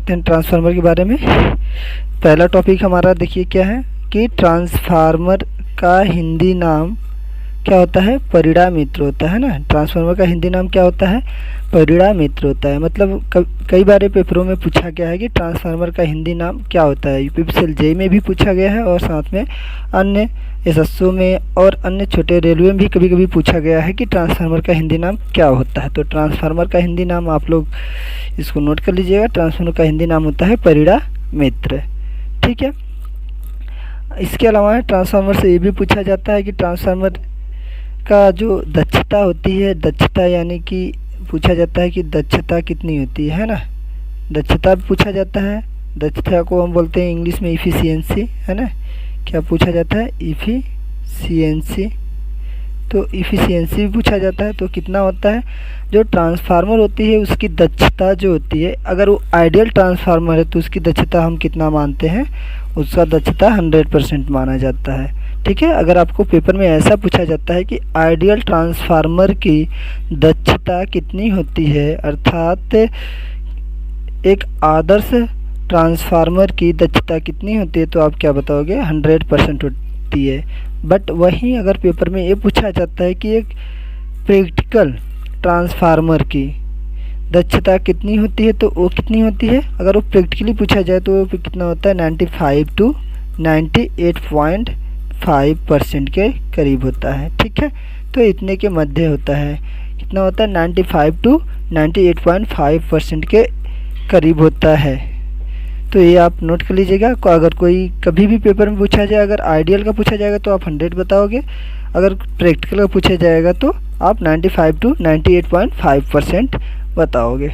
देखते हैं ट्रांसफार्मर के बारे में। पहला टॉपिक हमारा देखिए क्या है कि ट्रांसफार्मर का हिंदी नाम क्या होता है, परिणामित्र होता है ना। ट्रांसफार्मर का हिंदी नाम क्या होता है, परिणामित्र होता है। मतलब कई बार पेपरों में पूछा गया है कि ट्रांसफार्मर का हिंदी नाम क्या होता है। यूपीपीसीएल जेईई में भी पूछा गया है और साथ में अन्य एसएसओ में और अन्य छोटे रेलवे में भी कभी कभी पूछा गया है कि ट्रांसफार्मर का हिंदी नाम क्या होता है। तो ट्रांसफार्मर का हिंदी नाम आप लोग इसको नोट कर लीजिएगा। ट्रांसफार्मर का हिंदी नाम होता है परिणामित्र, ठीक है। इसके अलावा ट्रांसफार्मर से ये भी पूछा जाता है कि ट्रांसफार्मर का जो दक्षता होती है, दक्षता यानी कि पूछा जाता है कि दक्षता कितनी होती है ना। दक्षता पूछा जाता है, दक्षता को हम बोलते हैं इंग्लिश में इफिशियंसी, है ना। क्या पूछा जाता है, इफिशियंसी। तो इफिशियंसी भी पूछा जाता है। तो कितना होता है जो ट्रांसफार्मर होती है उसकी दक्षता जो होती है, अगर वो आइडियल ट्रांसफार्मर है तो उसकी दक्षता हम कितना मानते हैं, उसका दक्षता 100% माना जाता है, ठीक है। अगर आपको पेपर में ऐसा पूछा जाता है कि आइडियल ट्रांसफार्मर की दक्षता कितनी होती है, अर्थात एक आदर्श ट्रांसफार्मर की दक्षता कितनी होती है, तो आप क्या बताओगे, 100% होती है। बट वहीं अगर पेपर में ये पूछा जाता है कि एक प्रैक्टिकल ट्रांसफार्मर की दक्षता कितनी होती है, तो वो कितनी होती है, अगर वो प्रैक्टिकली पूछा जाए तो वो कितना होता है, 95 to 98.5% के करीब होता है, ठीक है। तो इतने के मध्य होता है, कितना होता है, 95 to 98.5% के करीब होता है। तो ये आप नोट कर लीजिएगा। अगर कोई कभी भी पेपर में पूछा जाए, अगर आइडियल का पूछा जाएगा तो आप 100 बताओगे, अगर प्रैक्टिकल का पूछा जाएगा तो आप 95 to 98.5% बताओगे,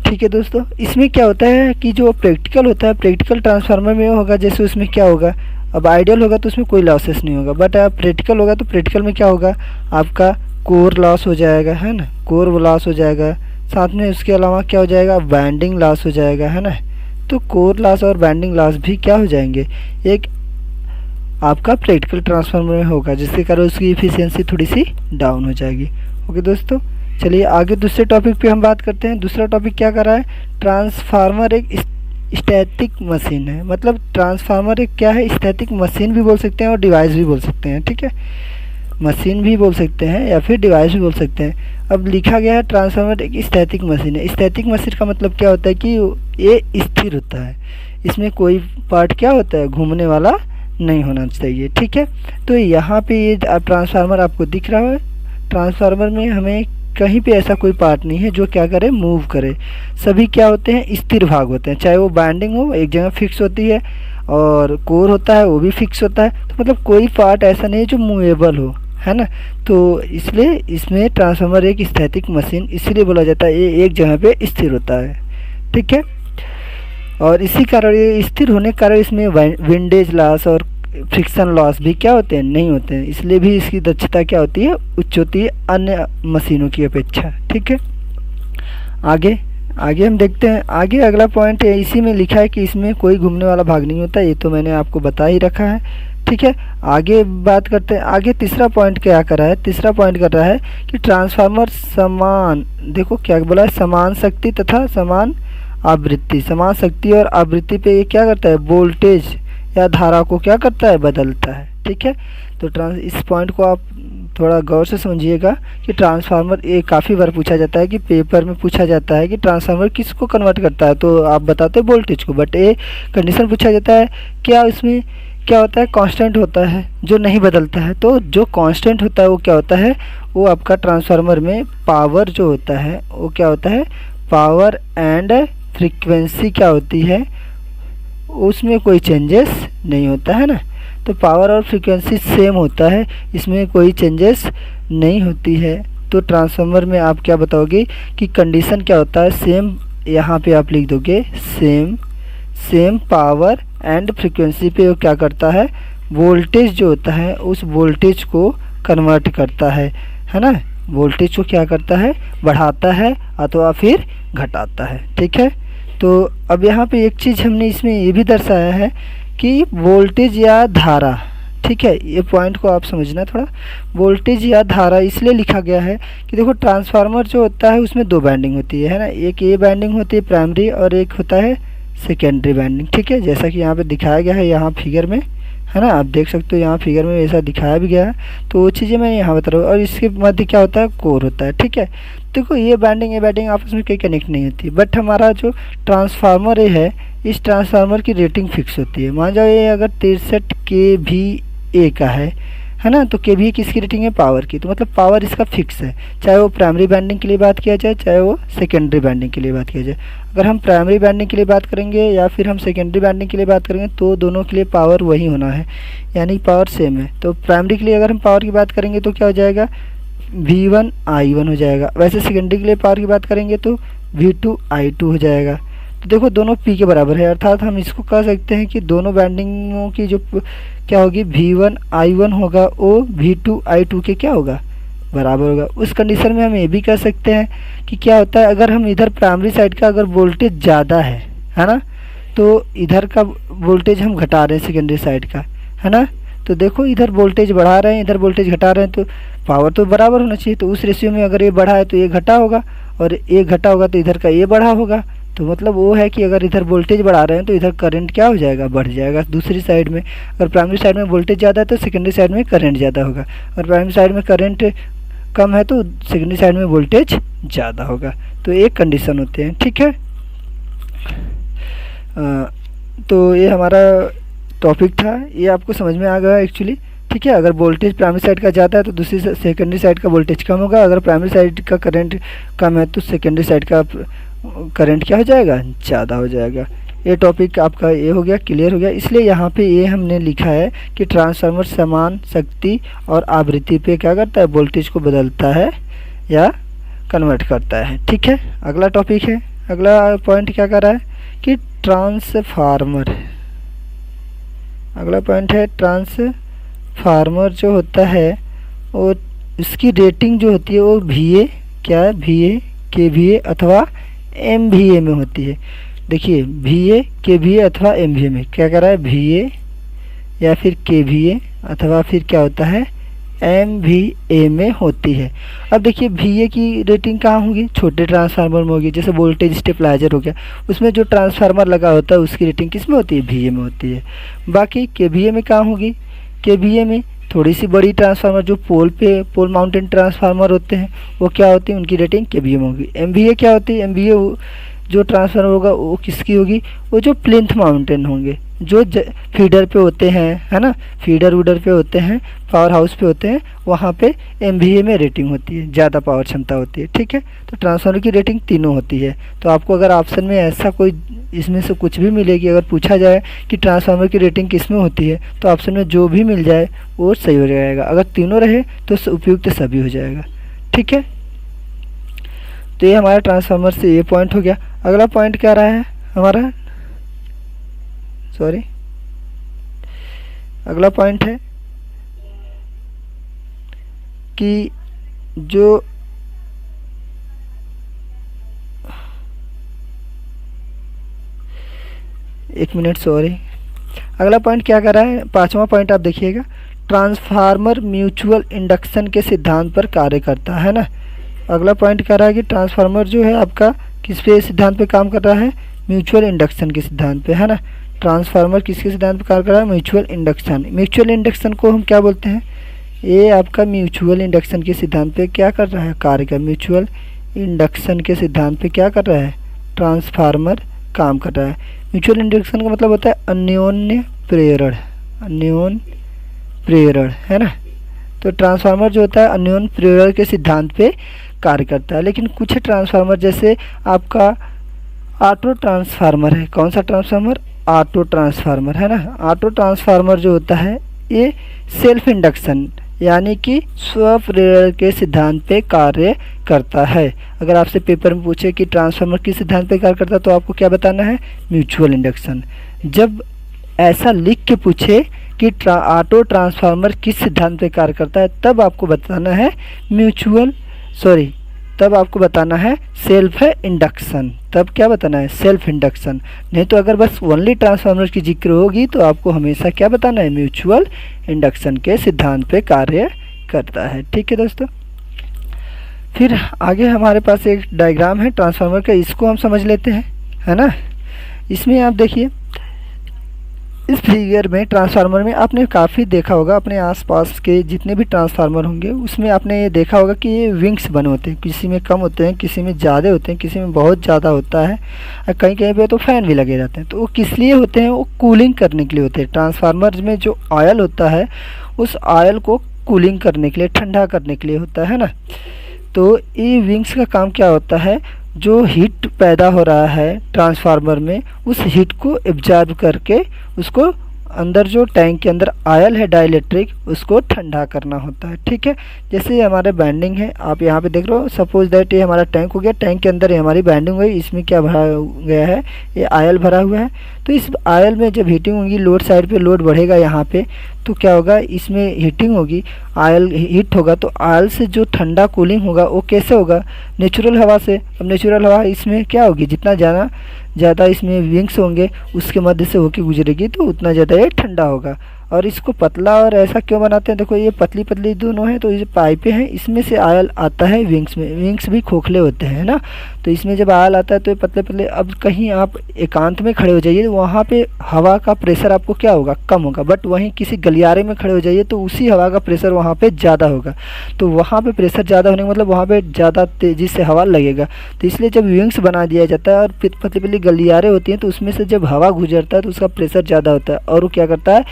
ठीक है दोस्तों। इसमें क्या होता है कि जो प्रैक्टिकल होता है, प्रैक्टिकल ट्रांसफार्मर में होगा, जैसे उसमें क्या होगा, अब आइडियल होगा तो उसमें कोई लॉसेस नहीं होगा, बट अब प्रैक्टिकल होगा तो प्रैक्टिकल में क्या होगा, आपका कोर लॉस हो जाएगा, है ना, कोर लॉस हो जाएगा। साथ में उसके अलावा क्या हो जाएगा, वाइंडिंग लॉस हो जाएगा, है ना। तो कोर लॉस और वाइंडिंग लॉस भी क्या हो जाएंगे, एक आपका प्रैक्टिकल ट्रांसफार्मर में होगा, जिसके कारण उसकी एफिशिएंसी थोड़ी सी डाउन हो जाएगी। ओके दोस्तों, चलिए आगे दूसरे टॉपिक पे हम बात करते हैं। दूसरा टॉपिक क्या कर रहा है, ट्रांसफार्मर एक स्टैटिक मशीन है। मतलब ट्रांसफार्मर एक क्या है, स्टैटिक मशीन भी बोल सकते हैं और डिवाइस भी बोल सकते हैं, ठीक है। मशीन भी बोल सकते हैं या फिर डिवाइस भी बोल सकते हैं। अब लिखा गया है ट्रांसफार्मर एक स्टैटिक मशीन है। स्टैटिक मशीन का मतलब क्या होता है कि ये स्थिर होता है, इसमें कोई पार्ट क्या होता है, घूमने वाला नहीं होना चाहिए, ठीक है। तो यहाँ पे ये ट्रांसफार्मर आपको दिख रहा है। ट्रांसफार्मर में हमें कहीं पे ऐसा कोई पार्ट नहीं है जो क्या करे, मूव करे। सभी क्या होते हैं, स्थिर भाग होते हैं। चाहे वो बाइंडिंग हो, एक जगह फिक्स होती है, और कोर होता है वो भी फिक्स होता है। तो मतलब कोई पार्ट ऐसा नहीं है जो मूवेबल हो, है ना। तो इसलिए इसमें ट्रांसफार्मर एक स्टैटिक मशीन इसलिए बोला जाता है, ये एक जगह पे स्थिर होता है, ठीक है। और इसी कारण ये स्थिर होने के कारण इसमें विंडेज लॉस और फ्रिक्शन लॉस भी क्या होते हैं, नहीं होते हैं। इसलिए भी इसकी दक्षता क्या होती है, उच्च होती है अन्य मशीनों की अपेक्षा, ठीक है। आगे हम देखते हैं। आगे अगला पॉइंट है, इसी में लिखा है कि इसमें कोई घूमने वाला भाग नहीं होता। ये तो मैंने आपको बता ही रखा है, ठीक है। आगे बात करते हैं। आगे तीसरा पॉइंट क्या कर रहा है, तीसरा पॉइंट कर रहा है कि ट्रांसफार्मर समान, देखो क्या बोला है, समान शक्ति तथा समान आवृत्ति। समान शक्ति और आवृत्ति पे ये क्या करता है, वोल्टेज या धारा को क्या करता है, बदलता है, ठीक है। तो इस पॉइंट को आप थोड़ा गौर से समझिएगा कि ट्रांसफार्मर ये काफ़ी बार पूछा जाता है कि पेपर में पूछा जाता है कि ट्रांसफार्मर किसको कन्वर्ट करता है, तो आप बताते हैं वोल्टेज को। बट ये कंडीशन पूछा जाता है क्या, इसमें क्या होता है, कांस्टेंट होता है जो नहीं बदलता है। तो जो कांस्टेंट होता है वो क्या होता है, वो आपका ट्रांसफार्मर में पावर जो होता है वो क्या होता है, पावर एंड फ्रीक्वेंसी क्या होती है, उसमें कोई चेंजेस नहीं होता है ना। तो पावर और फ्रीक्वेंसी सेम होता है, इसमें कोई चेंजेस नहीं होती है। तो ट्रांसफार्मर में आप क्या बताओगे कि कंडीशन क्या होता है, सेम, यहाँ पे आप लिख दोगे सेम पावर एंड फ्रीक्वेंसी पे वो क्या करता है, वोल्टेज जो होता है उस वोल्टेज को कन्वर्ट करता है ना। वोल्टेज को क्या करता है, बढ़ाता है अथवा फिर घटाता है, ठीक है। तो अब यहाँ पे एक चीज़ हमने इसमें ये भी दर्शाया है कि वोल्टेज या धारा, ठीक है, ये पॉइंट को आप समझना थोड़ा। वोल्टेज या धारा इसलिए लिखा गया है कि देखो ट्रांसफार्मर जो होता है उसमें दो वाइंडिंग होती है ना, एक ये वाइंडिंग होती है प्राइमरी और एक होता है सेकेंडरी वाइंडिंग। ठीक है, जैसा कि यहाँ पे दिखाया गया है यहाँ फिगर में, है ना, आप देख सकते हो यहाँ फिगर में ऐसा दिखाया भी गया है। तो वो चीज़ें मैं यहाँ बता रहा हूँ। और इसके मध्य क्या होता है, कोर होता है। ठीक है, देखो ये वाइंडिंग आपस में कहीं कनेक्ट नहीं होती, बट हमारा जो ट्रांसफार्मर है इस ट्रांसफार्मर की रेटिंग फिक्स होती है। मान जाओ ये अगर 63 kVA का है ना, तो kVA किसकी रेटिंग है, पावर की। तो मतलब पावर इसका फिक्स है, चाहे वो प्राइमरी वाइंडिंग के लिए बात किया जाए चाहे वो सेकेंडरी वाइंडिंग के लिए बात किया जाए। अगर हम प्राइमरी वाइंडिंग के लिए बात करेंगे या फिर हम सेकेंडरी वाइंडिंग के लिए बात करेंगे तो दोनों के लिए पावर वही होना है, यानी पावर सेम है। तो प्राइमरी के लिए अगर हम पावर की बात करेंगे तो क्या हो जाएगा, V1 I1 हो जाएगा। वैसे सेकेंडरी के लिए पावर की बात करेंगे तो V2 I2 हो जाएगा। तो देखो दोनों P के बराबर है, अर्थात हम इसको कह सकते हैं कि दोनों वाइंडिंगों की जो क्या होगी, V1 I1 होगा वो V2 I2 के क्या होगा, बराबर होगा। उस कंडीशन में हम ये भी कह सकते हैं कि क्या होता है, अगर हम इधर प्राइमरी साइड का अगर वोल्टेज ज़्यादा है ना, तो इधर का वोल्टेज हम घटा रहे हैं सेकेंडरी साइड का, है ना। तो देखो इधर वोल्टेज बढ़ा रहे हैं इधर वोल्टेज घटा रहे हैं, तो पावर तो बराबर होना चाहिए। तो उस रेशियो में अगर ये बढ़ा है तो ये घटा होगा और ये घटा होगा तो इधर का ये बढ़ा होगा। तो मतलब वो है कि अगर इधर वोल्टेज बढ़ा रहे हैं तो इधर करंट क्या हो जाएगा, बढ़ जाएगा दूसरी साइड में। अगर प्राइमरी साइड में वोल्टेज ज़्यादा है तो सेकेंडरी साइड में करंट ज़्यादा होगा, अगर प्राइमरी साइड में करंट कम है तो सेकेंडरी साइड में वोल्टेज ज़्यादा होगा। तो एक कंडीशन होते हैं। ठीक है, तो ये हमारा टॉपिक था, ये आपको समझ में आ गया एक्चुअली। ठीक है, अगर वोल्टेज प्राइमरी साइड का ज़्यादा है तो दूसरी सेकेंडरी साइड का वोल्टेज कम होगा, अगर प्राइमरी साइड का करंट कम है तो सेकेंडरी साइड का करंट क्या हो जाएगा, ज़्यादा हो जाएगा। ये टॉपिक आपका ये हो गया, क्लियर हो गया। इसलिए यहाँ पे ये हमने लिखा है कि ट्रांसफार्मर समान शक्ति और आवृत्ति पे क्या करता है, वोल्टेज को बदलता है या कन्वर्ट करता है। ठीक है, अगला टॉपिक है, अगला पॉइंट क्या कर रहा है कि ट्रांसफार्मर, अगला पॉइंट है ट्रांसफार्मर जो होता है वो इसकी रेटिंग जो होती है वो VA क्या है, VA KVA अथवा MVA में होती है। देखिए VA KVA अथवा MVA में क्या कर रहा है, VA या फिर KVA अथवा फिर क्या होता है MVA में होती है। अब देखिए VA की रेटिंग कहाँ होगी, छोटे ट्रांसफार्मर में होगी, जैसे वोल्टेज स्टेबलाइजर हो गया, उसमें जो ट्रांसफार्मर लगा होता है उसकी रेटिंग किस में होती है, VA में होती है। बाकी KVA में कहाँ होगी, KVA में थोड़ी सी बड़ी ट्रांसफार्मर जो पोल माउंटेन ट्रांसफार्मर होते हैं वो क्या होती है, उनकी रेटिंग KVA में होगी। MVA क्या होती है, MVA जो ट्रांसफार्मर होगा वो किसकी होगी, वो जो प्लिंथ माउंटेन होंगे जो फीडर पे होते हैं, है ना, फीडर वूडर पे होते हैं, पावर हाउस पे होते हैं, वहाँ पे MVA में रेटिंग होती है, ज़्यादा पावर क्षमता होती है। ठीक है, तो ट्रांसफार्मर की रेटिंग तीनों होती है। तो आपको अगर ऑप्शन में ऐसा कोई इसमें से कुछ भी मिलेगी, अगर पूछा जाए कि ट्रांसफार्मर की रेटिंग किस में होती है तो ऑप्शन में जो भी मिल जाए वो सही हो जाएगा। अगर तीनों रहे तो उपयुक्त सभी हो जाएगा। ठीक है, तो ये हमारा ट्रांसफार्मर से ये पॉइंट हो गया। अगला पॉइंट क्या रहा है हमारा, सॉरी, अगला पॉइंट है कि जो एक मिनट, सॉरी, अगला पॉइंट क्या कर रहा है, पांचवा पॉइंट आप देखिएगा, ट्रांसफार्मर म्यूचुअल इंडक्शन के सिद्धांत पर कार्य करता है ना। अगला पॉइंट कह रहा है कि ट्रांसफार्मर जो है आपका किस पे सिद्धांत पे काम कर रहा है, म्यूचुअल इंडक्शन के सिद्धांत पे, है ना। ट्रांसफार्मर किसके सिद्धांत पे कार्य कर रहा है, म्यूचुअल इंडक्शन। म्यूचुअल इंडक्शन को हम क्या बोलते हैं, ये आपका म्यूचुअल इंडक्शन के सिद्धांत पे क्या कर रहा है, कार्य कर, म्यूचुअल इंडक्शन के सिद्धांत पे क्या कर रहा है, ट्रांसफार्मर काम कर रहा है। म्यूचुअल इंडक्शन का मतलब होता है अन्योन्य प्रेरण, अन्योन्य प्रेरण, है ना। तो ट्रांसफार्मर जो होता है अन्योन्य प्रेरण के सिद्धांत पे कार्य करता है। लेकिन कुछ ट्रांसफार्मर जैसे आपका ऑटो ट्रांसफार्मर है, कौन सा ट्रांसफार्मर, ऑटो ट्रांसफार्मर, है ना। ऑटो ट्रांसफार्मर जो होता है ये सेल्फ इंडक्शन यानी कि स्व प्रेरण के सिद्धांत पे कार्य करता है। अगर आपसे पेपर में पूछे कि ट्रांसफार्मर किस सिद्धांत पे कार्य करता है तो आपको क्या बताना है, म्यूचुअल इंडक्शन। जब ऐसा लिख के पूछे कि ऑटो ट्रांसफार्मर किस सिद्धांत पे कार्य करता है तब आपको बताना है तब आपको बताना है सेल्फ इंडक्शन। तब क्या बताना है? Self induction. नहीं तो अगर बस ओनली ट्रांसफार्मर की जिक्र होगी तो आपको हमेशा क्या बताना है? म्यूचुअल इंडक्शन के सिद्धांत पे कार्य करता है। ठीक है दोस्तों, फिर आगे हमारे पास एक डायग्राम है ट्रांसफार्मर का, इसको हम समझ लेते हैं, है ना। इसमें आप देखिए, इस फिगर में ट्रांसफार्मर में आपने काफ़ी देखा होगा, अपने आसपास के जितने भी ट्रांसफार्मर होंगे उसमें आपने ये देखा होगा कि ये विंग्स बने होते हैं, किसी में कम होते हैं, किसी में ज़्यादा होते हैं, किसी में बहुत ज़्यादा होता है, और कहीं कहीं पे तो फैन भी लगे रहते हैं। तो वो किस लिए होते हैं? वो कूलिंग करने के लिए होते हैं। ट्रांसफार्मर में जो ऑयल होता है उस ऑयल को कूलिंग करने के लिए, ठंडा करने के लिए होता है ना। तो ये विंग्स का काम क्या होता है? जो हीट पैदा हो रहा है ट्रांसफार्मर में, उस हीट को एब्जॉर्ब करके उसको अंदर जो टैंक के अंदर आयल है डाइलेक्ट्रिक, उसको ठंडा करना होता है। ठीक है, जैसे हमारे बैंडिंग है, आप यहाँ पे देख रहे हो, सपोज दैट ये हमारा टैंक हो गया, टैंक के अंदर ये हमारी बैंडिंग हुई, इसमें क्या भरा गया है? ये आयल भरा हुआ है। तो इस आयल में जब हीटिंग होगी, लोड साइड पे लोड बढ़ेगा यहाँ पे, तो क्या होगा? इसमें हीटिंग होगी, आयल हीट होगा, तो आयल से जो ठंडा कूलिंग होगा वो कैसे होगा? नेचुरल हवा से। अब नेचुरल हवा इसमें क्या होगी? जितना ज़्यादा इसमें विंग्स होंगे उसके मध्य से होके गुजरेगी तो उतना ज़्यादा ये ठंडा होगा। और इसको पतला और ऐसा क्यों बनाते हैं? देखो ये पतली पतली दोनों हैं, तो ये पाइपें हैं, इसमें से आयल आता है विंग्स में। विंग्स भी खोखले होते हैं ना, तो इसमें जब आयल आता है तो ये पतले पतले। अब कहीं आप एकांत में खड़े हो जाइए तो वहाँ पे हवा का प्रेशर आपको क्या होगा? कम होगा। बट वहीं किसी गलियारे में खड़े हो जाइए तो उसी हवा का प्रेशर वहाँ पे ज़्यादा होगा। तो वहाँ पे प्रेशर ज़्यादा होने का मतलब वहाँ पे ज़्यादा तेज़ी से हवा लगेगा। तो इसलिए जब विंग्स बना दिया जाता है और पतली पतली गलियारे होती हैं तो उसमें से जब हवा गुजरता है तो उसका प्रेशर ज़्यादा होता है, और वो क्या करता है?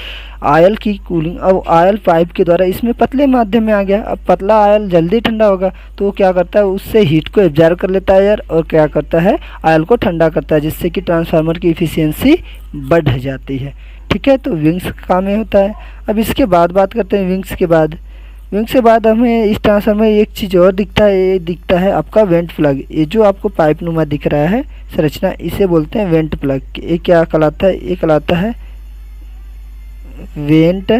आयल की कूलिंग। अब आयल पाइप के द्वारा इसमें पतले माध्यम में आ गया, अब पतला आयल जल्दी ठंडा होगा तो वो क्या करता है? उससे हीट को एब्जॉर्ब कर लेता है यार, और क्या करता है? आयल को ठंडा करता है, जिससे कि ट्रांसफार्मर की इफिशियंसी बढ़ जाती है। ठीक है, तो विंग्स का काम ये होता है। अब इसके बाद बात करते हैं विंग्स के बाद। विंग्स के बाद हमें इस ट्रांसफार्मर में एक चीज़ और दिखता है, ये दिखता है आपका वेंट प्लग। ये जो आपको पाइप नुमा दिख रहा है संरचना, इसे बोलते हैं वेंट प्लग। ये क्या कहलाता है? ये कहलाता है वेंट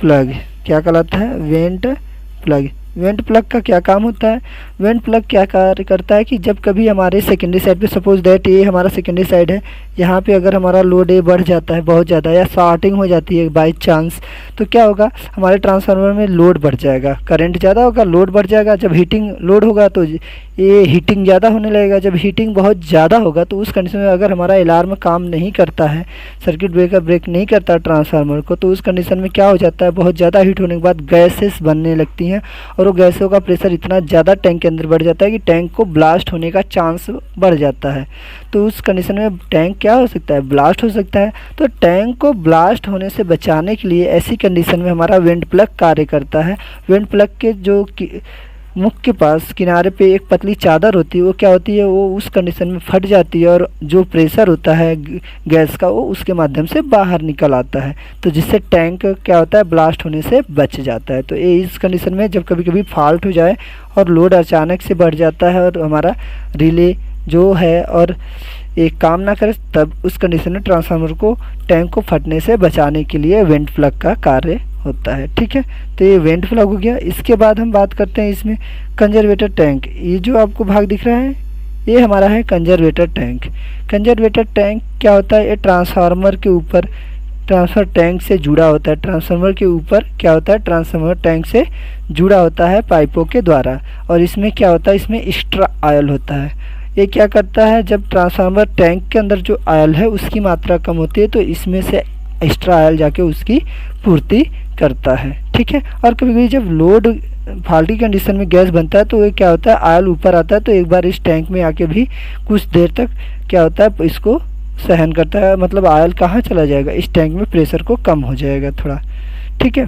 प्लग। क्या कहलाता है? Went plug. वेंट प्लग का क्या काम होता है? वेंट प्लग क्या कार्य करता है कि जब कभी हमारे सेकेंडरी साइड पे, सपोज दैट ये हमारा सेकेंडरी साइड है, यहाँ पे अगर हमारा लोड ए बढ़ जाता है बहुत ज़्यादा, या शॉर्टिंग हो जाती है बाई चांस, तो क्या होगा? हमारे ट्रांसफार्मर में लोड बढ़ जाएगा, करंट ज़्यादा होगा, लोड बढ़ जाएगा। जब हीटिंग लोड होगा तो ये हीटिंग ज़्यादा होने लगेगा। जब हीटिंग बहुत ज़्यादा होगा तो उस कंडीशन में अगर हमारा अलार्म काम नहीं करता है, सर्किट ब्रेकर ब्रेक नहीं करता ट्रांसफार्मर को, तो उस कंडीशन में क्या हो जाता है? बहुत ज़्यादा हीट होने के बाद गैसेस बनने लगती हैं, और वो गैसों का प्रेशर इतना ज़्यादा टैंक के अंदर बढ़ जाता है कि टैंक को ब्लास्ट होने का चांस बढ़ जाता है। तो उस कंडीशन में टैंक क्या हो सकता है? ब्लास्ट हो सकता है। तो टैंक को ब्लास्ट होने से बचाने के लिए ऐसी कंडीशन में हमारा वेंट प्लग कार्य करता है। वेंट प्लग के जो मुख के पास किनारे पे एक पतली चादर होती है, वो क्या होती है? वो उस कंडीशन में फट जाती है, और जो प्रेशर होता है गैस का वो उसके माध्यम से बाहर निकल आता है, तो जिससे टैंक क्या होता है? ब्लास्ट होने से बच जाता है। तो ये इस कंडीशन में जब कभी कभी फॉल्ट हो जाए और लोड अचानक से बढ़ जाता है और हमारा रिले जो है और एक काम ना करे, तब उस कंडीशन में ट्रांसफार्मर को टैंक को फटने से बचाने के लिए वेंट प्लग का कार्य होता है। ठीक है, तो ये वेंट प्लग हो गया। इसके बाद हम बात करते हैं इसमें कंजर्वेटर टैंक। ये जो आपको भाग दिख रहा है ये हमारा है कंजर्वेटर टैंक। कंजर्वेटर टैंक क्या होता है? ये ट्रांसफार्मर के ऊपर, ट्रांसफर टैंक से जुड़ा होता है। ट्रांसफार्मर के ऊपर क्या होता है? ट्रांसफार्मर टैंक से जुड़ा होता है पाइपों के द्वारा। और इसमें क्या होता है? इसमें एक्स्ट्रा ऑयल होता है। ये क्या करता है? जब ट्रांसफार्मर टैंक के अंदर जो ऑयल है उसकी मात्रा कम होती है तो इसमें से एक्स्ट्रा ऑयल जाके उसकी पूर्ति करता है। ठीक है, और कभी कभी जब लोड फॉल्टी कंडीशन में गैस बनता है तो ये क्या होता है? ऑयल ऊपर आता है, तो एक बार इस टैंक में आके भी कुछ देर तक क्या होता है? इसको सहन करता है, मतलब ऑयल कहाँ चला जाएगा? इस टैंक में प्रेशर को कम हो जाएगा थोड़ा। ठीक है,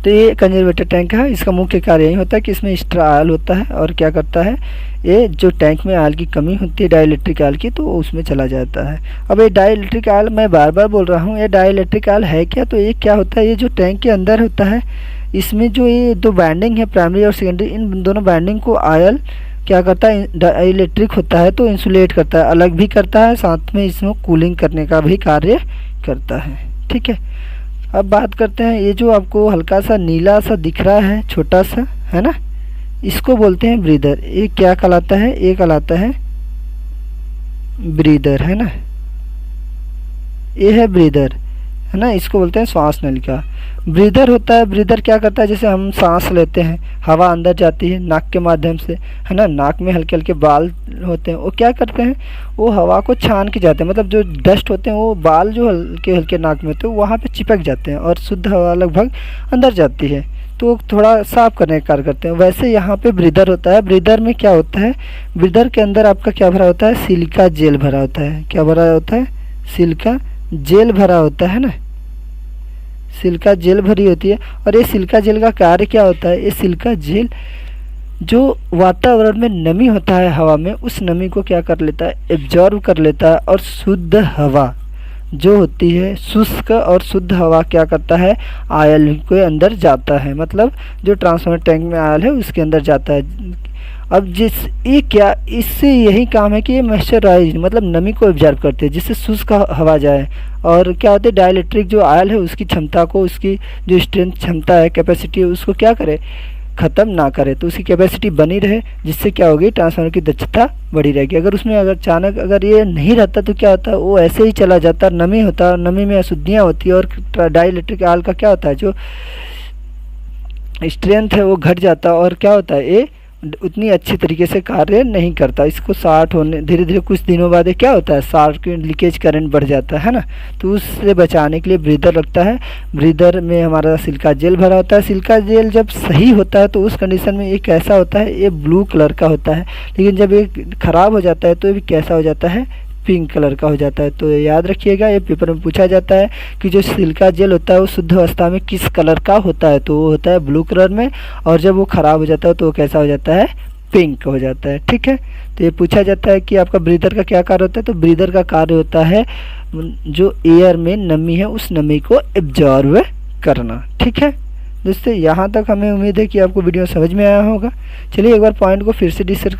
तो ये कंजर्वेटर टैंक है। इसका मुख्य कार्य यही होता है कि इसमें एक्स्ट्रा ऑयल होता है, और क्या करता है? ये जो टैंक में ऑयल की कमी होती है डाइलेक्ट्रिक ऑयल की, तो उसमें चला जाता है। अब ये डाइलेक्ट्रिक ऑयल मैं बार बार बोल रहा हूँ, ये डाइलेक्ट्रिक ऑयल है क्या? तो ये क्या होता है? ये जो टैंक के अंदर होता है, इसमें जो ये दो बैंडिंग है प्राइमरी और सेकेंडरी, इन दोनों बैंडिंग को ऑयल क्या करता है? डाइलेक्ट्रिक होता है तो इंसुलेट करता है, अलग भी करता है, साथ में इसमें कूलिंग करने का भी कार्य करता है। ठीक है, अब बात करते हैं, ये जो आपको हल्का सा नीला सा दिख रहा है छोटा सा, है ना, इसको बोलते हैं ब्रीदर। ये क्या कहलाता है? ये कहलाता है ब्रीदर, है ना, ये है ब्रीदर, है ना, इसको बोलते हैं श्वास नलिका। ब्रीदर होता है, ब्रीदर क्या करता है, जैसे हम सांस लेते हैं, हवा अंदर जाती है नाक के माध्यम से, है ना, नाक में हल्के हल्के बाल होते हैं, वो क्या करते हैं, वो हवा को छान के जाते हैं, मतलब जो डस्ट होते हैं वो बाल जो हल्के हल्के नाक में होते हैं वहाँ पे चिपक जाते हैं और शुद्ध हवा लगभग अंदर जाती है, तो थोड़ा साफ करने का कार्य करते हैं। वैसे यहाँ पे ब्रीदर होता है। ब्रीदर में क्या होता है, ब्रीदर के अंदर आपका क्या भरा होता है, सिलिका जेल भरा होता है। क्या भरा होता है? सिलिका जेल भरा होता है ना, सिलिका जेल भरी होती है। और ये सिलिका जेल का कार्य क्या होता है, ये सिलिका जेल जो वातावरण में नमी होता है हवा में, उस नमी को क्या कर लेता है, एब्जॉर्ब कर लेता है, और शुद्ध हवा जो होती है, शुष्क और शुद्ध हवा क्या करता है, आयल के अंदर जाता है, मतलब जो ट्रांसफार्मर टैंक में आयल है उसके अंदर जाता है। अब ये क्या, इससे यही काम है कि ये मॉइस्चराइज मतलब नमी को एब्जॉर्ब करते हैं, जिससे शुष्क हवा जाए। और क्या होता है, डाइलेक्ट्रिक जो आयल है उसकी क्षमता को, उसकी जो स्ट्रेंथ क्षमता है, कैपेसिटी है, उसको क्या करे, ख़त्म ना करे, तो उसकी कैपेसिटी बनी रहे, जिससे क्या होगी, ट्रांसफार्मर की दक्षता बढ़ी रहेगी। अगर उसमें अगर अचानक अगर ये नहीं रहता तो क्या होता है, वो ऐसे ही चला जाता, नमी होता है, नमी में अशुद्धियाँ होती है, और डाइलेक्ट्रिक आयल का क्या होता है, जो स्ट्रेंथ है वो घट जाता है, और क्या होता है, ये उतनी अच्छी तरीके से कार्य नहीं करता। इसको शॉर्ट होने धीरे धीरे कुछ दिनों बाद क्या होता है, शॉर्ट लीकेज करंट बढ़ जाता है ना, तो उससे बचाने के लिए ब्रीदर लगता है। ब्रीदर में हमारा सिलिका जेल भरा होता है। सिलिका जेल जब सही होता है तो उस कंडीशन में ये कैसा होता है, ये ब्लू कलर का होता है, लेकिन जब ये ख़राब हो जाता है तो ये कैसा हो जाता है, पिंक कलर का हो जाता है। तो याद रखिएगा, ये पेपर में पूछा जाता है कि जो सिलिका जेल होता है वो शुद्ध अवस्था में किस कलर का होता है, तो वो होता है ब्लू कलर में, और जब वो ख़राब हो जाता है तो वो कैसा हो जाता है, पिंक हो जाता है। ठीक है, तो ये पूछा जाता है कि आपका ब्रीदर का क्या कार्य होता है, तो ब्रीदर का कार्य होता है जो एयर में नमी है उस नमी को एब्जॉर्ब करना। ठीक है दोस्तों, यहाँ तक हमें उम्मीद है कि आपको वीडियो समझ में आया होगा। चलिए एक बार पॉइंट को फिर से डिस्कस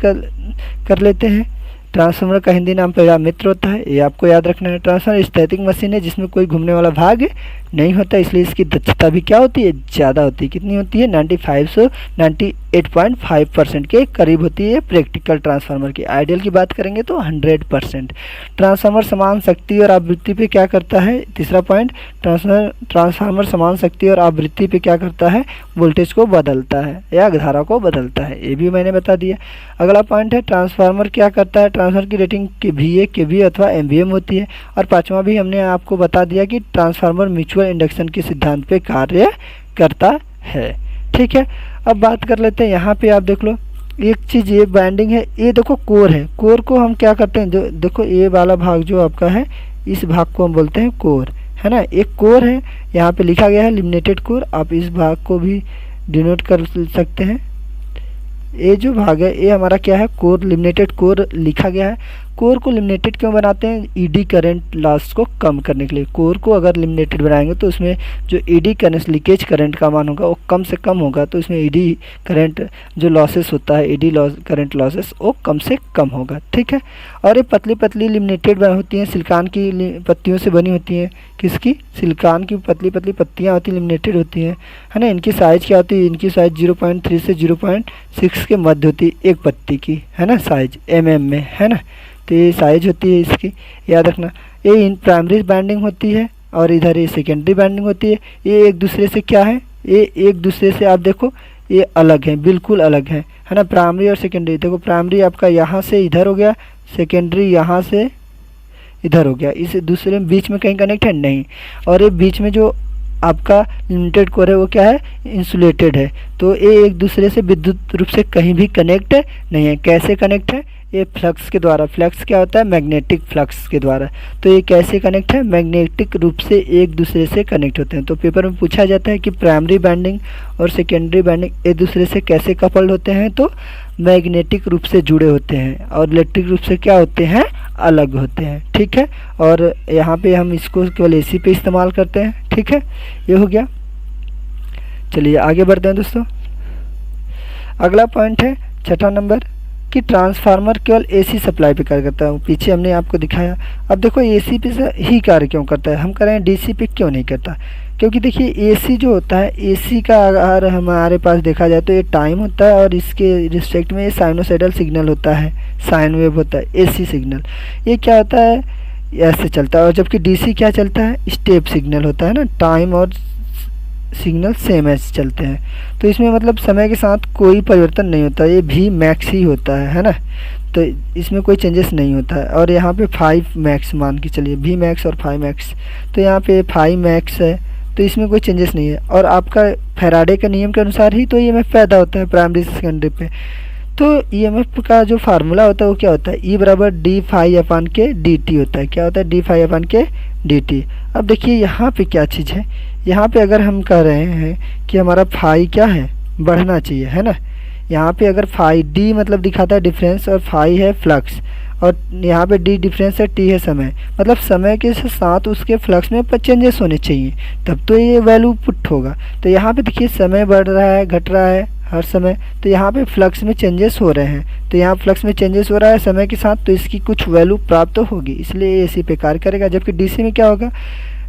कर लेते हैं। ट्रांसफार्मर का हिंदी नाम पहला मित्र होता है, ये आपको याद रखना है। ट्रांसफार्मर स्टैटिक मशीन है जिसमें कोई घूमने वाला भाग नहीं होता, इसलिए इसकी दक्षता भी क्या होती है, ज़्यादा होती है। कितनी होती है, 95 से 98.5% के करीब होती है प्रैक्टिकल ट्रांसफार्मर की। आइडियल की बात करेंगे तो 100%। ट्रांसफार्मर समान शक्ति और आवृत्ति पे क्या करता है, तीसरा पॉइंट, ट्रांसफार्मर समान शक्ति और आवृत्ति पे क्या करता है, वोल्टेज को बदलता है या धारा को बदलता है, ये भी मैंने बता दिया। अगला पॉइंट है ट्रांसफार्मर क्या करता है, ट्रांसफार्मर की रेटिंग VA, KVA अथवा MVA होती है। और पाँचवा भी हमने आपको बता दिया कि ट्रांसफार्मर म्यूचुअल इंडक्शन के सिद्धांत पे कार्य करता है। ठीक है, अब बात कर लेते हैं, यहाँ पे आप देख लो एक चीज़, ये बाइंडिंग है, ये देखो कोर है। कोर को हम क्या करते हैं, जो देखो ये वाला भाग जो आपका है, इस भाग को हम बोलते हैं कोर, है ना, एक कोर है, यहाँ पे लिखा गया है लिमिटेड कोर। आप इस भाग को भी डिनोट कर सकते हैं। ये जो भाग है ये हमारा क्या है, कोर, लिमिटेड कोर लिखा गया है। कोर को लिमिटेड क्यों बनाते हैं, ईडी करंट लॉस को कम करने के लिए। कोर को अगर लिमिटेड बनाएंगे तो उसमें जो ईडी करंट, लीकेज करंट का मान होगा वो कम से कम होगा, तो इसमें ईडी करंट जो लॉसेस होता है, ईडी करंट लॉसेस वो कम से कम होगा। ठीक है, और ये पतली पतली लिमिटेड होती हैं, सिलिकॉन की पत्तियों से बनी होती हैं। किसकी, सिलिकॉन की पतली पतली पत्तियाँ होती हैं, लिमिटेड होती हैं, है ना। इनकी साइज़ क्या होती है, इनकी साइज़ 0.3 से 0.6 के मध्य होती है एक पत्ती की, है ना, साइज mm में, है ना। तो ये साइज होती है इसकी, याद रखना। ये इन प्राइमरी बाइंडिंग होती है और इधर ये सेकेंडरी बाइंडिंग होती है। ये एक दूसरे से क्या है, ये एक दूसरे से आप देखो ये अलग है, बिल्कुल अलग है ना। प्राइमरी और सेकेंडरी, देखो प्राइमरी आपका यहाँ से इधर हो गया, सेकेंडरी यहाँ से इधर हो गया, इस दूसरे में बीच में कहीं कनेक्ट है नहीं। और ये बीच में जो आपका लिमिटेड कोर है वो क्या है, इंसुलेटेड है, तो ये एक दूसरे से विद्युत रूप से कहीं भी कनेक्ट नहीं है। कैसे कनेक्ट है, ये फ्लक्स के द्वारा। फ्लक्स क्या होता है, मैग्नेटिक फ्लक्स के द्वारा। तो ये कैसे कनेक्ट है, मैग्नेटिक रूप से एक दूसरे से कनेक्ट होते हैं। तो पेपर में पूछा जाता है कि प्राइमरी बाइंडिंग और सेकेंडरी बाइंडिंग एक दूसरे से कैसे कपल्ड होते हैं, तो मैग्नेटिक रूप से जुड़े होते हैं, और इलेक्ट्रिक रूप से क्या होते हैं, अलग होते हैं। ठीक है, और यहाँ पे हम इसको केवल AC पे इस्तेमाल करते हैं। ठीक है, ये हो गया। चलिए आगे बढ़ते हैं दोस्तों। अगला पॉइंट है छठा नंबर, कि कि ट्रांसफार्मर केवल एसी सप्लाई पे कार्य करता है, पीछे हमने आपको दिखाया। अब देखो एसी पे ही कार्य क्यों करता है, हम कह रहे हैं डीसी पे क्यों नहीं करता, क्योंकि देखिए एसी जो होता है, एसी का अगर हमारे पास देखा जाए तो ये टाइम होता है और इसके रिस्पेक्ट में ये साइनोसाइडल सिग्नल होता है, साइन वेव होता है, एसी सिग्नल। ये क्या होता है, ऐसे चलता है। और जबकि डीसी क्या चलता है, स्टेप सिग्नल होता है ना, टाइम और सिग्नल सेम ऐसे चलते हैं। तो इसमें मतलब समय के साथ कोई परिवर्तन नहीं होता, ये भी मैक्स ही होता है ना, तो इसमें कोई चेंजेस नहीं होता है। और यहाँ पे 5 मैक्स मान के चलिए, भी मैक्स और 5 मैक्स, तो यहाँ पे 5 मैक्स है, तो इसमें कोई चेंजेस नहीं है। और आपका फैराडे का नियम के अनुसार ही तो ईएमएफ पैदा होता है प्राइमरी से सेकेंडरी पे। तो ईएमएफ का जो फार्मूला होता है वो क्या होता है, ई बराबर डी फाई अपान के डी टी होता है। क्या होता है, डी फाई अपान के डी टी। अब देखिए यहाँ पे क्या चीज़ है, यहाँ पे अगर हम कह रहे हैं कि हमारा फाई क्या है, बढ़ना चाहिए, है ना। यहाँ पे अगर फाई डी मतलब दिखाता है डिफरेंस और फाई है फ्लक्स, और यहाँ पे डी डिफरेंस है, टी है समय, मतलब समय के साथ उसके फ्लक्स में चेंजेस होने चाहिए, तब तो ये वैल्यू पुट होगा। तो यहाँ पे देखिए समय बढ़ रहा है, घट रहा है हर समय, तो यहाँ पे फ्लक्स में चेंजेस हो रहे हैं, तो यहाँ फ्लक्स में चेंजेस हो रहा है समय के साथ, तो इसकी कुछ वैल्यू प्राप्त तो होगी, इसलिए एसी पे कार्य करेगा। जबकि डीसी में क्या होगा,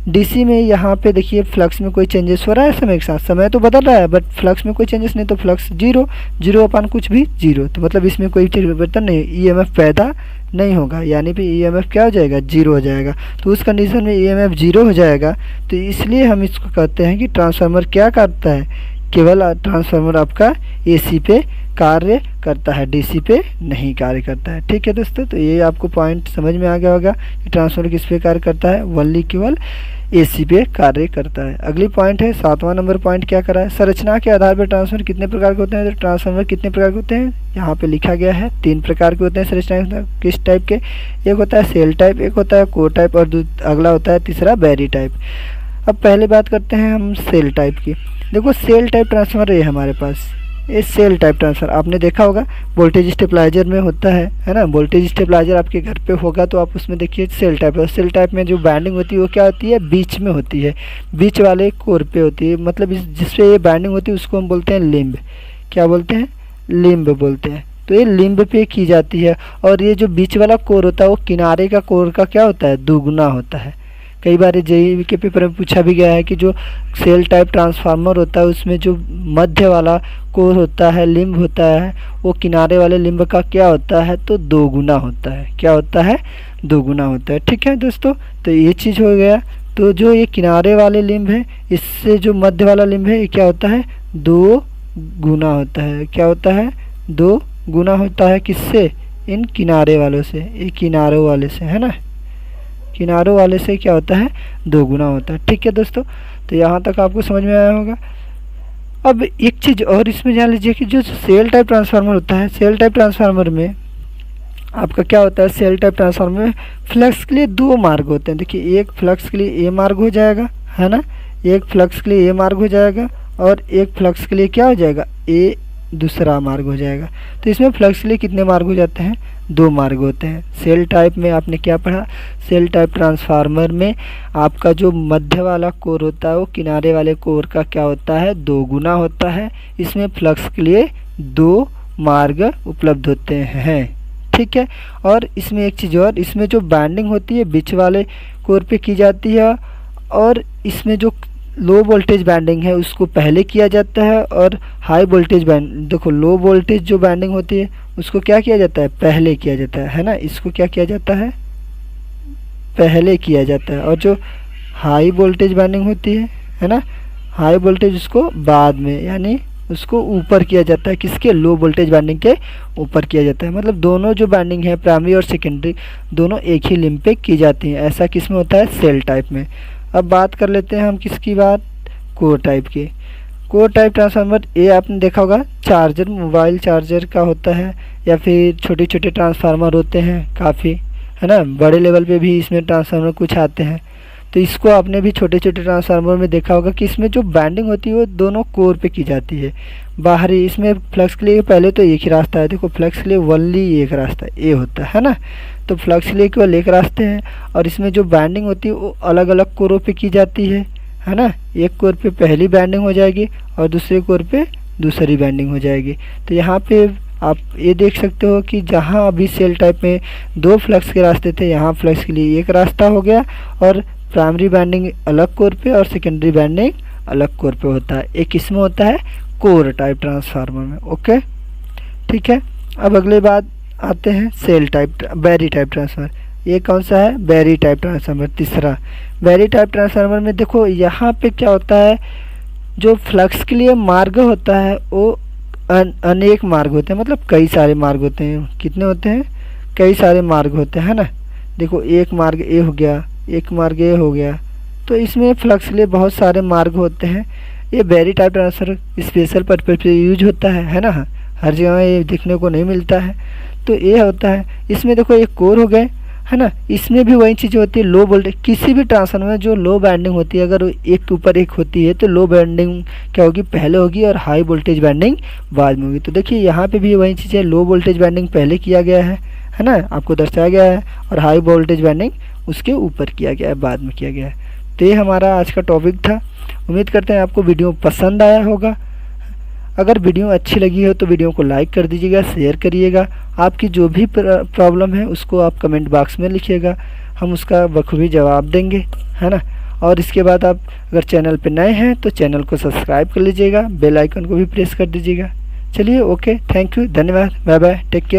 डीसी में यहाँ पे देखिए फ्लक्स में कोई चेंजेस हो रहा है समय के साथ, समय तो बदल रहा है बट फ्लक्स में कोई चेंजेस नहीं, तो फ्लक्स जीरो, जीरो अपान कुछ भी जीरो, तो मतलब इसमें कोई परिवर्तन नहीं, ईएमएफ पैदा नहीं होगा, यानी कि ईएमएफ क्या हो जाएगा, जीरो हो जाएगा। तो उस कंडीशन में ईएमएफ जीरो हो जाएगा, तो इसलिए हम इसको कहते हैं कि ट्रांसफार्मर क्या करता है, केवल ट्रांसफार्मर आपका एसी पे कार्य करता है, डीसी पे नहीं कार्य करता है। ठीक है दोस्तों, तो ये आपको पॉइंट समझ में आ गया होगा कि ट्रांसफार्मर किस पे कार्य करता है, ओनली केवल एसी पे कार्य करता है। अगली पॉइंट है 7वां नंबर पॉइंट, क्या करा है, संरचना के आधार पर ट्रांसफार्मर कितने प्रकार के होते हैं। तो ट्रांसफार्मर कितने प्रकार के होते हैं, यहाँ पे लिखा गया है 3 प्रकार के होते हैं संरचना। किस टाइप के, एक होता है सेल टाइप, एक होता है कोर टाइप, और अगला होता है तीसरा बैरी टाइप। अब पहले बात करते हैं हम सेल टाइप की। देखो सेल टाइप ट्रांसफार्मर ये हमारे पास, ये सेल टाइप ट्रांसफार्मर आपने देखा होगा वोल्टेज स्टेबलाइजर में होता है ना, वोल्टेज स्टेबलाइजर आपके घर पे होगा तो आप उसमें देखिए सेल टाइप, और सेल टाइप में जो बैंडिंग होती है वो क्या होती है, बीच में होती है, बीच वाले कोर पे होती है, मतलब जिसपे ये बैंडिंग होती है उसको हम बोलते हैं लिम्ब। क्या बोलते हैं, लिम्ब बोलते हैं। तो ये लिम्ब पे की जाती है, और ये जो बीच वाला कोर होता है वो किनारे का कोर का क्या होता है, दुगुना होता है। कई बार जेईई के पेपर में पूछा भी गया है कि जो सेल टाइप ट्रांसफार्मर होता है उसमें जो मध्य वाला कोर होता है, लिम्ब होता है, वो किनारे वाले लिम्ब का क्या होता है, तो दोगुना होता है। क्या होता है, दोगुना होता है। ठीक है दोस्तों, तो ये चीज़ हो गया। तो जो ये किनारे वाले लिम्ब है, इससे जो मध्य वाला लिम्ब है ये क्या होता है, 2 गुना होता है। क्या होता है, 2 गुना होता है, किससे, इन किनारे वालों से, ये किनारों वाले से, है ना, किनारों वाले से क्या होता है, 2 गुना होता है। ठीक है दोस्तों, तो यहाँ तक आपको समझ में आया होगा। अब एक चीज़ और इसमें जान लीजिए कि जो सेल टाइप ट्रांसफार्मर होता है, सेल टाइप ट्रांसफार्मर में आपका क्या होता है, सेल टाइप ट्रांसफार्मर में फ्लक्स के लिए 2 मार्ग होते हैं। देखिए एक फ्लक्स के लिए ए मार्ग हो जाएगा, है ना, एक फ्लक्स के लिए ए मार्ग हो जाएगा, और एक फ्लक्स के लिए क्या हो जाएगा, ए दूसरा मार्ग हो जाएगा। तो इसमें फ्लक्स के लिए कितने मार्ग हो जाते हैं, 2 मार्ग होते हैं। सेल टाइप में आपने क्या पढ़ा, सेल टाइप ट्रांसफार्मर में आपका जो मध्य वाला कोर होता है वो किनारे वाले कोर का क्या होता है, 2 गुना होता है। इसमें फ्लक्स के लिए 2 मार्ग उपलब्ध होते हैं। ठीक है, और इसमें एक चीज़ और, इसमें जो बैंडिंग होती है बीच वाले कोर पे की जाती है, और इसमें जो लो वोल्टेज बैंडिंग है उसको पहले किया जाता है, और हाई वोल्टेज बैंड, देखो लो वोल्टेज जो बैंडिंग होती है उसको क्या किया जाता है, पहले किया जाता है ना, इसको क्या किया जाता है, पहले किया जाता है। और जो हाई वोल्टेज बैंडिंग होती है ना, हाई वोल्टेज उसको बाद में, यानी उसको ऊपर किया जाता है, किसके, लो वोल्टेज बैंडिंग के ऊपर किया जाता है। मतलब दोनों जो बैंडिंग है प्राइमरी और सेकेंडरी दोनों एक ही लिम्ब पे की जाती हैं। ऐसा किस में होता है, सेल टाइप में। अब बात कर लेते हैं हम किसकी बात, कोर टाइप की। कोर टाइप ट्रांसफार्मर ये आपने देखा होगा चार्जर, मोबाइल चार्जर का होता है, या फिर छोटे छोटे ट्रांसफार्मर होते हैं काफ़ी, है ना, बड़े लेवल पे भी इसमें ट्रांसफार्मर कुछ आते हैं। तो इसको आपने भी छोटे छोटे ट्रांसफार्मर में देखा होगा कि इसमें जो बैंडिंग होती है वो दोनों कोर पे की जाती है। बाहरी इसमें फ्लक्स के लिए पहले तो एक ही रास्ता है, देखो फ्लक्स के लिए ओनली एक रास्ता ये होता है ना, तो फ्लक्स के लिए केवल एक रास्ते हैं, और इसमें जो बैंडिंग होती है वो अलग अलग कोरों पे की जाती है ना। एक कोर पे पहली बैंडिंग हो जाएगी और दूसरे कोर पे दूसरी बैंडिंग हो जाएगी। तो यहाँ पे आप ये देख सकते हो कि जहाँ अभी सेल टाइप में 2 फ्लक्स के रास्ते थे, यहाँ फ्लक्स के लिए एक रास्ता हो गया और प्राइमरी बाइंडिंग अलग कोर पे और सेकेंडरी बाइंडिंग अलग कोर पे होता है। एक इसमें होता है कोर टाइप ट्रांसफार्मर में। ओके, ठीक है। अब अगले बात आते हैं सेल टाइप बैरी टाइप ट्रांसफार्मर। ये कौन सा है? बैरी टाइप ट्रांसफार्मर, तीसरा। बैरी टाइप ट्रांसफार्मर में देखो यहाँ पे क्या होता है, जो फ्लक्स के लिए मार्ग होता है वो अनेक मार्ग होते हैं, मतलब कई सारे मार्ग होते हैं। कितने होते हैं? कई सारे मार्ग होते हैं ना। देखो एक मार्ग ए हो गया, एक मार्ग ए हो गया, तो इसमें फ्लक्स के लिए बहुत सारे मार्ग होते हैं। ये बैरी टाइप ट्रांसफार्मर स्पेशल पर्पज पे यूज होता है ना, हर जगह ये देखने को नहीं मिलता है। तो ये होता है, इसमें देखो एक कोर हो गए है ना, इसमें भी वही चीज़ होती है। लो वोल्टेज किसी भी ट्रांसफार्मर में जो लो बाइंडिंग होती है, अगर एक के ऊपर एक होती है तो लो बाइंडिंग क्या होगी? पहले होगी और हाई वोल्टेज बाइंडिंग बाद में होगी। तो देखिए यहाँ पे भी वही चीज़ है, लो वोल्टेज बाइंडिंग पहले किया गया है ना, आपको दर्शाया गया है, और हाई वोल्टेज बाइंडिंग उसके ऊपर किया गया है, बाद में किया गया है। तो ये हमारा आज का टॉपिक था। उम्मीद करते हैं आपको वीडियो पसंद आया होगा। अगर वीडियो अच्छी लगी हो तो वीडियो को लाइक कर दीजिएगा, शेयर करिएगा। आपकी जो भी प्रॉब्लम है उसको आप कमेंट बॉक्स में लिखिएगा, हम उसका बखूबी जवाब देंगे, है ना। और इसके बाद आप अगर चैनल पे नए हैं तो चैनल को सब्सक्राइब कर लीजिएगा, बेल आइकन को भी प्रेस कर दीजिएगा। चलिए, ओके, थैंक यू, धन्यवाद, बाय बाय, टेक केयर।